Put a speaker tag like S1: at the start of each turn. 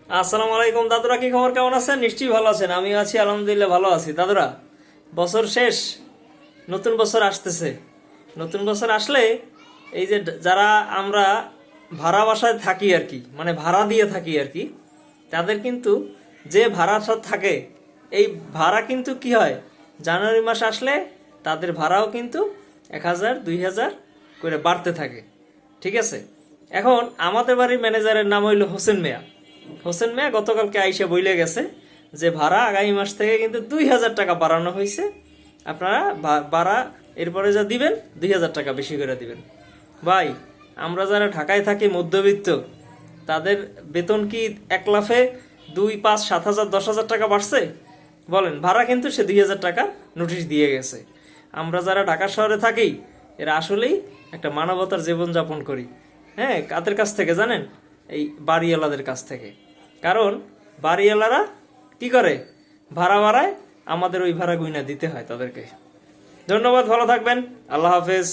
S1: আসসালামু আলাইকুম দাদুরা, কি খবর? কেমন আছেন? নিশ্চয়ই ভালো আছেন। আমি আছি আলহামদুলিল্লাহ, ভালো আছি। দাদুরা, বছর শেষ, নতুন বছর আসতেছে। নতুন বছর আসলে এই যে যারা আমরা ভাড়া বাসায় থাকি আর কি, মানে ভাড়া দিয়ে থাকি আর কি, তাদের কিন্তু যে ভাড়া থাকে, এই ভাড়া কিন্তু কি হয়, জানুয়ারি মাস আসলে তাদের ভাড়াও কিন্তু 1,000 2,000 করে বাড়তে থাকে। ঠিক আছে। এখন আমাদের বাড়ির ম্যানেজারের নাম হইল হোসেন মিয়া। হোসেন মিয়া গতকালকে আইসা বইলে গেছে যে ভাড়া আগামী মাস থেকে কিন্তু 2,000 টাকা বাড়ানো হয়েছে। আপনারা ভাড়া এরপরে যা দিবেন 2,000 টাকা বেশি করে দিবেন। ভাই, আমরা যারা ঢাকায় থাকি মধ্যবিত্ত, তাদের বেতন কি এক লাফে 2, 5, 7,000 10,000 টাকা বাড়ছে? বলেন, ভাড়া কিন্তু সে 2,000 টাকা নোটিশ দিয়ে গেছে। আমরা যারা ঢাকা শহরে থাকি, এরা আসলেই একটা মানবতার জীবনযাপন করি। হ্যাঁ, কাদের কাছ থেকে জানেন? এই বাড়িওয়ালাদের কাছ থেকে। কারণ বাড়িওয়ালারা কি করে, ভাড়া বাড়ায়, আমাদের ওই ভাড়া গুইনা দিতে হয় তাদেরকে। ধন্যবাদ, ভালো থাকবেন, আল্লাহ হাফেজ।